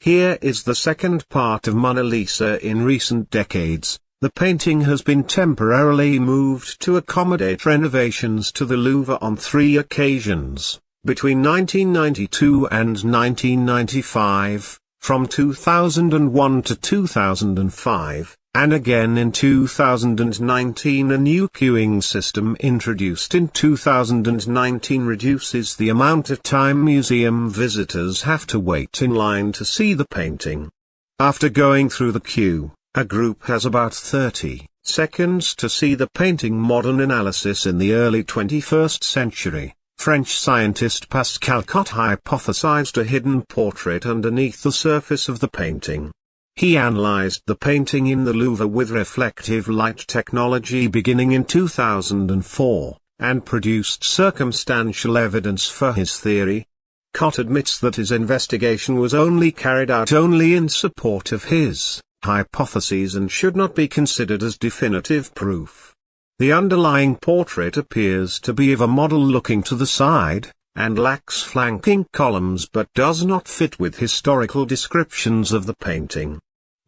Here is the second part of Monna Lisa. In recent decades, the painting has been temporarily moved to accommodate renovations to the Louvre on 3 occasions, between 1992 and 1995, from 2001 to 2005, and again in 2019. A new queuing system introduced in 2019 reduces the amount of time museum visitors have to wait in line to see the painting. After going through the queue, a group has about 30 seconds to see the painting. Modern analysis. In the early 21st century, French scientist Pascal Cotte hypothesized a hidden portrait underneath the surface of the painting. He analyzed the painting in the Louvre with reflective light technology beginning in 2004, and produced circumstantial evidence for his theory. Cotte admits that his investigation was only carried out in support of his hypotheses and should not be considered as definitive proof. The underlying portrait appears to be of a model looking to the side, and lacks flanking columns but does not fit with historical descriptions of the painting.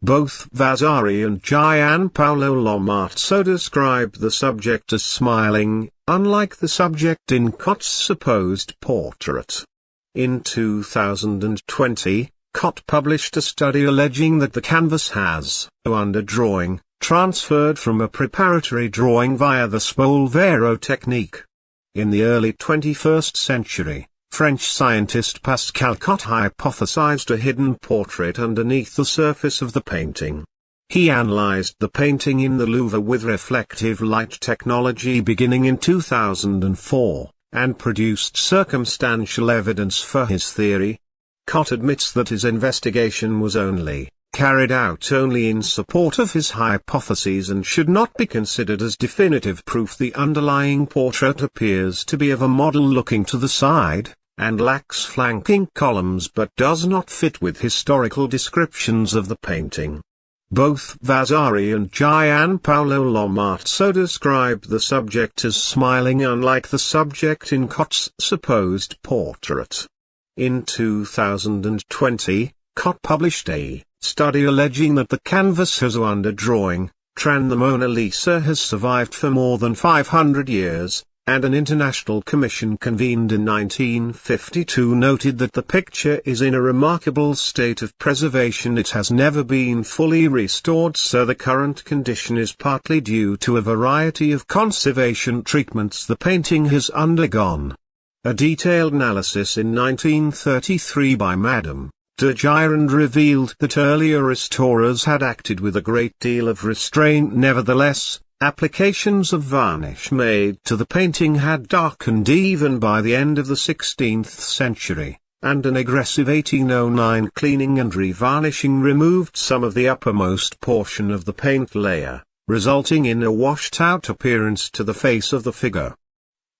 Both Vasari and Gian Paolo Lomazzo describe the subject as smiling, unlike the subject in Cotte's supposed portrait. In 2020, Cotte published a study alleging that the canvas has, under drawing, transferred from a preparatory drawing via the Spolvero technique. In the early 21st century, French scientist Pascal Cotte hypothesized a hidden portrait underneath the surface of the painting. He analyzed the painting in the Louvre with reflective light technology beginning in 2004, and produced circumstantial evidence for his theory. Cotte admits that his investigation was carried out only in support of his hypotheses and should not be considered as definitive proof. The underlying portrait appears to be of a model looking to the side, and lacks flanking columns but does not fit with historical descriptions of the painting. Both Vasari and Gian Paolo Lomazzo describe the subject as smiling, unlike the subject in Cotte's supposed portrait. In 2020, Cotte published a study alleging that the canvas has under drawing, the Mona Lisa has survived for more than 500 years, and an international commission convened in 1952 noted that the picture is in a remarkable state of preservation. It has never been fully restored, so the current condition is partly due to a variety of conservation treatments the painting has undergone. A detailed analysis in 1933 by Madame de Girard revealed that earlier restorers had acted with a great deal of restraint. Nevertheless, applications of varnish made to the painting had darkened even by the end of the 16th century, and an aggressive 1809 cleaning and revarnishing removed some of the uppermost portion of the paint layer, resulting in a washed-out appearance to the face of the figure.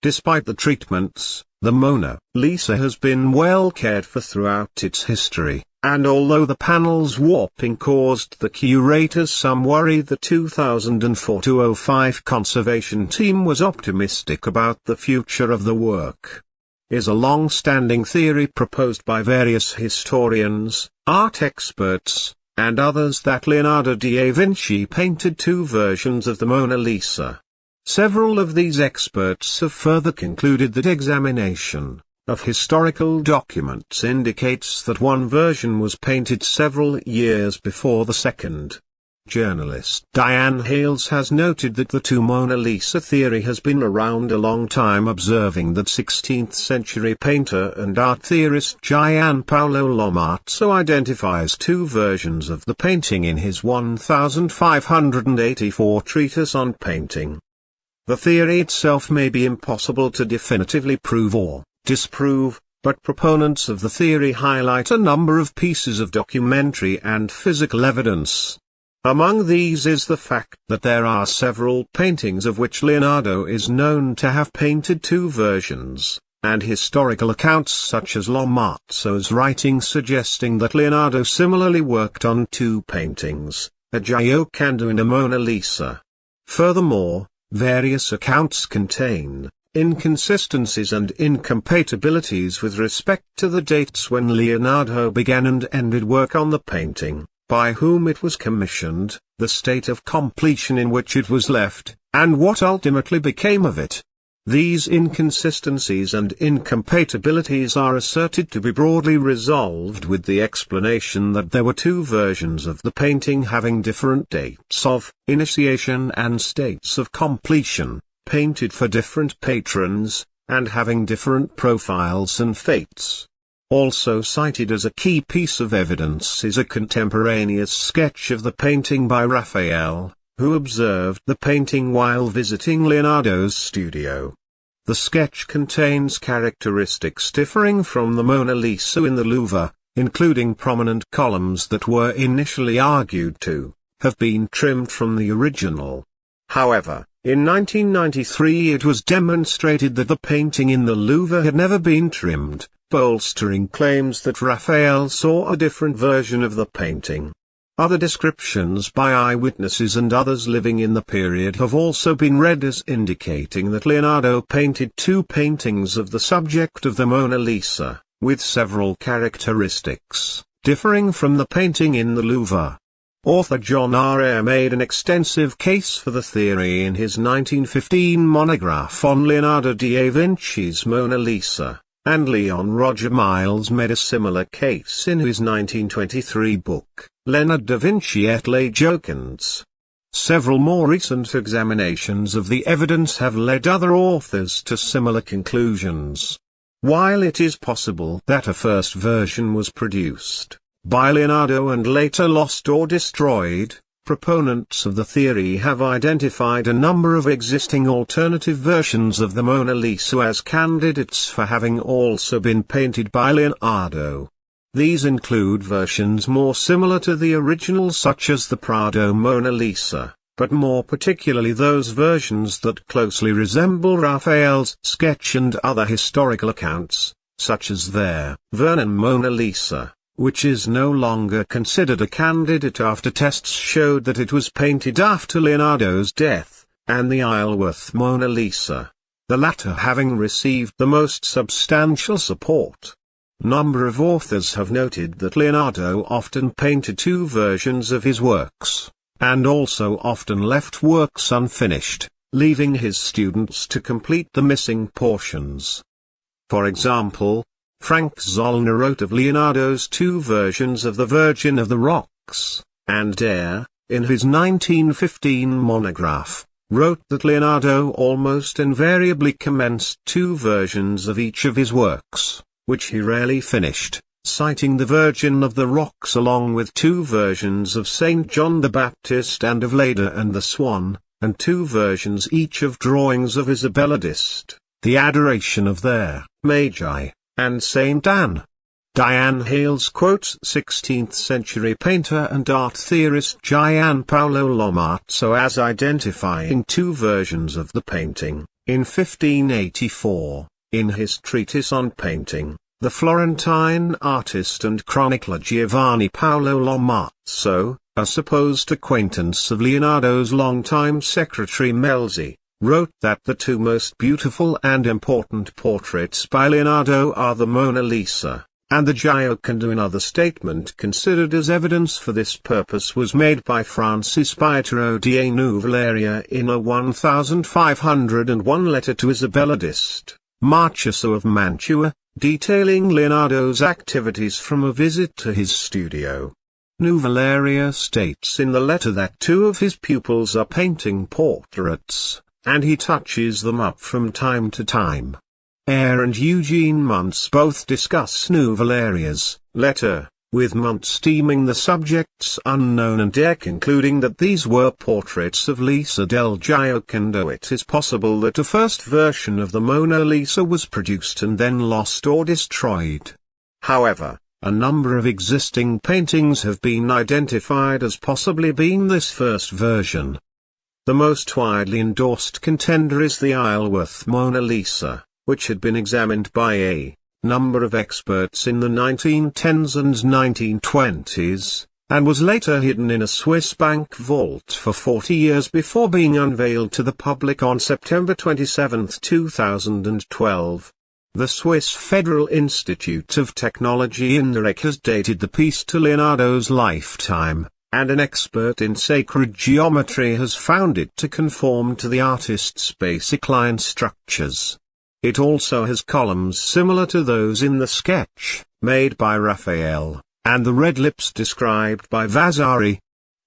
Despite the treatments, the Mona Lisa has been well cared for throughout its history, and although the panel's warping caused the curators some worry, the 2004-05 conservation team was optimistic about the future of the work. Is a long-standing theory proposed by various historians, art experts, and others that Leonardo da Vinci painted 2 versions of the Mona Lisa. Several of these experts have further concluded that examination of historical documents indicates that one version was painted several years before the second. Journalist Diane Hales has noted that the 2 Mona Lisa theory has been around a long time, observing that 16th-century painter and art theorist Gian Paolo Lomazzo identifies 2 versions of the painting in his 1584 treatise on painting. The theory itself may be impossible to definitively prove or disprove, but proponents of the theory highlight a number of pieces of documentary and physical evidence. Among these is the fact that there are several paintings of which Leonardo is known to have painted 2 versions, and historical accounts such as Lomazzo's writing suggesting that Leonardo similarly worked on 2 paintings, a Gioconda and a Mona Lisa. Furthermore, various accounts contain inconsistencies and incompatibilities with respect to the dates when Leonardo began and ended work on the painting, by whom it was commissioned, the state of completion in which it was left, and what ultimately became of it. These inconsistencies and incompatibilities are asserted to be broadly resolved with the explanation that there were two versions of the painting having different dates of initiation and states of completion, painted for different patrons, and having different profiles and fates. Also cited as a key piece of evidence is a contemporaneous sketch of the painting by Raphael, who observed the painting while visiting Leonardo's studio. The sketch contains characteristics differing from the Mona Lisa in the Louvre, including prominent columns that were initially argued to have been trimmed from the original. However, in 1993 it was demonstrated that the painting in the Louvre had never been trimmed, bolstering claims that Raphael saw a different version of the painting. Other descriptions by eyewitnesses and others living in the period have also been read as indicating that Leonardo painted two paintings of the subject of the Mona Lisa, with several characteristics differing from the painting in the Louvre. Author John R. Eyre made an extensive case for the theory in his 1915 monograph on Leonardo da Vinci's Mona Lisa, and Leon Roger Miles made a similar case in his 1923 book, Leonardo da Vinci et les Jocondes. Several more recent examinations of the evidence have led other authors to similar conclusions. While it is possible that a first version was produced by Leonardo and later lost or destroyed, proponents of the theory have identified a number of existing alternative versions of the Mona Lisa as candidates for having also been painted by Leonardo. These include versions more similar to the original such as the Prado Mona Lisa, but more particularly those versions that closely resemble Raphael's sketch and other historical accounts, such as their Vernon Mona Lisa, which is no longer considered a candidate after tests showed that it was painted after Leonardo's death, and the Isleworth Mona Lisa, the latter having received the most substantial support. Number of authors have noted that Leonardo often painted two versions of his works, and also often left works unfinished, leaving his students to complete the missing portions. For example, Frank Zollner wrote of Leonardo's two versions of the Virgin of the Rocks, and Eyre, in his 1915 monograph, wrote that Leonardo almost invariably commenced two versions of each of his works, which he rarely finished, citing the Virgin of the Rocks along with two versions of St. John the Baptist and of Leda and the Swan, and two versions each of drawings of Isabella d'Este, the Adoration of their Magi, and St. Anne. Diane Hales quotes 16th-century painter and art theorist Gian Paolo Lomazzo as identifying two versions of the painting. In 1584, in his treatise on painting, the Florentine artist and chronicler Giovanni Paolo Lomazzo, a supposed acquaintance of Leonardo's longtime secretary Melzi, wrote that the two most beautiful and important portraits by Leonardo are the Mona Lisa, and the Gioconda. Another statement considered as evidence for this purpose was made by Francis Pietro da Nouvelaria in a 1501 letter to Isabella d'Este, Marchesa of Mantua, detailing Leonardo's activities from a visit to his studio. Nouvelaria states in the letter that two of his pupils are painting portraits, and he touches them up from time to time. Eyre and Eugene Muntz both discuss Nouvelaria's letter, with Muntz deeming the subjects unknown and Eyre concluding that these were portraits of Lisa del Giocondo. It is possible that a first version of the Mona Lisa was produced and then lost or destroyed. However, a number of existing paintings have been identified as possibly being this first version. The most widely endorsed contender is the Isleworth Mona Lisa, which had been examined by a number of experts in the 1910s and 1920s, and was later hidden in a Swiss bank vault for 40 years before being unveiled to the public on September 27, 2012. The Swiss Federal Institute of Technology in Zurich has dated the piece to Leonardo's lifetime, and an expert in sacred geometry has found it to conform to the artist's basic line structures. It also has columns similar to those in the sketch, made by Raphael, and the red lips described by Vasari.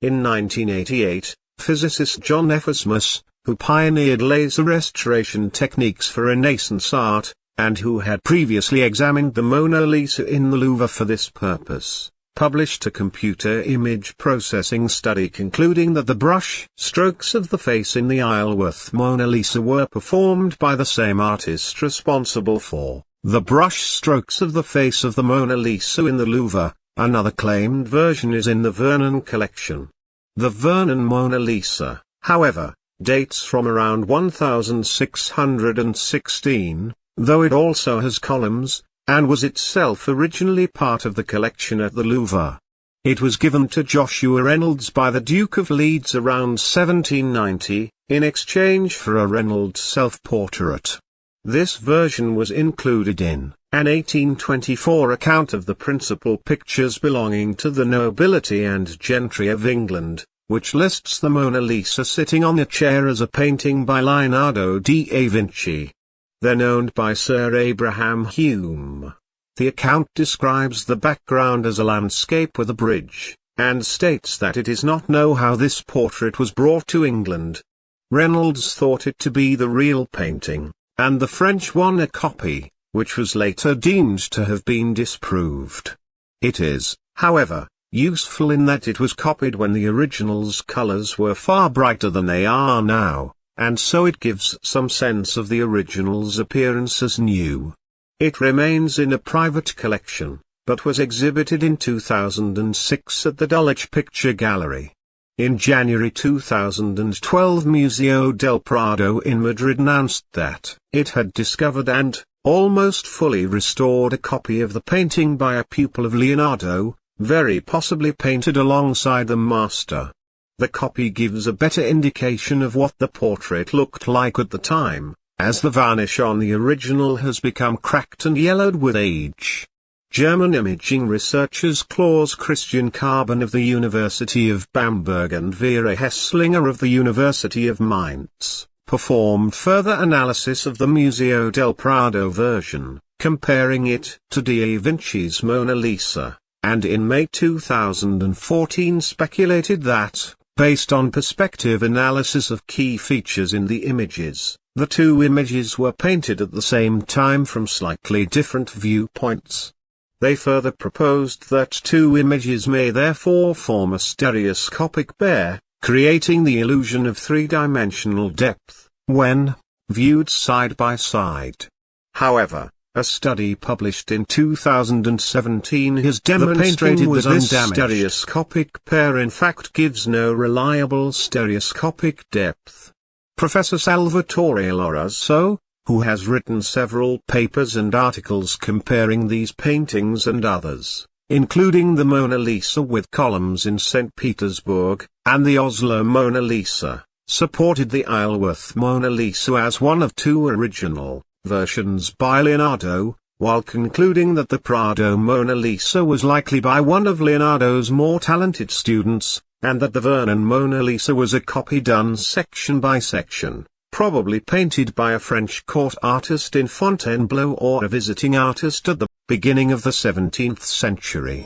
In 1988, physicist John Efasmus, who pioneered laser restoration techniques for Renaissance art, and who had previously examined the Mona Lisa in the Louvre for this purpose, published a computer image processing study concluding that the brush strokes of the face in the Isleworth Mona Lisa were performed by the same artist responsible for the brush strokes of the face of the Mona Lisa in the Louvre. Another claimed version is in the Vernon collection. The Vernon Mona Lisa, however, dates from around 1616, though it also has columns, and was itself originally part of the collection at the Louvre. It was given to Joshua Reynolds by the Duke of Leeds around 1790, in exchange for a Reynolds self-portrait. This version was included in an 1824 account of the principal pictures belonging to the nobility and gentry of England, which lists the Mona Lisa sitting on a chair as a painting by Leonardo da Vinci, then owned by Sir Abraham Hume. The account describes the background as a landscape with a bridge, and states that it is not known how this portrait was brought to England. Reynolds thought it to be the real painting, and the French one a copy, which was later deemed to have been disproved. It is, however, useful in that it was copied when the original's colors were far brighter than they are now, and so it gives some sense of the original's appearance as new. It remains in a private collection, but was exhibited in 2006 at the Dulwich Picture Gallery. In January 2012, Museo del Prado in Madrid announced that it had discovered and almost fully restored a copy of the painting by a pupil of Leonardo, very possibly painted alongside the master. The copy gives a better indication of what the portrait looked like at the time, as the varnish on the original has become cracked and yellowed with age. German imaging researchers Klaus Christian Carbon of the University of Bamberg and Vera Hesslinger of the University of Mainz performed further analysis of the Museo del Prado version, comparing it to da Vinci's Mona Lisa, and in May 2014 speculated that, based on perspective analysis of key features in the images, the two images were painted at the same time from slightly different viewpoints. They further proposed that two images may therefore form a stereoscopic pair, creating the illusion of three-dimensional depth, when viewed side by side. However, a study published in 2017 has demonstrated that this stereoscopic pair in fact gives no reliable stereoscopic depth. Professor Salvatore Lorazzo, who has written several papers and articles comparing these paintings and others, including the Mona Lisa with columns in St. Petersburg, and the Oslo Mona Lisa, supported the Isleworth Mona Lisa as one of two original versions by Leonardo, while concluding that the Prado Mona Lisa was likely by one of Leonardo's more talented students, and that the Vernon Mona Lisa was a copy done section by section, probably painted by a French court artist in Fontainebleau or a visiting artist at the beginning of the 17th century.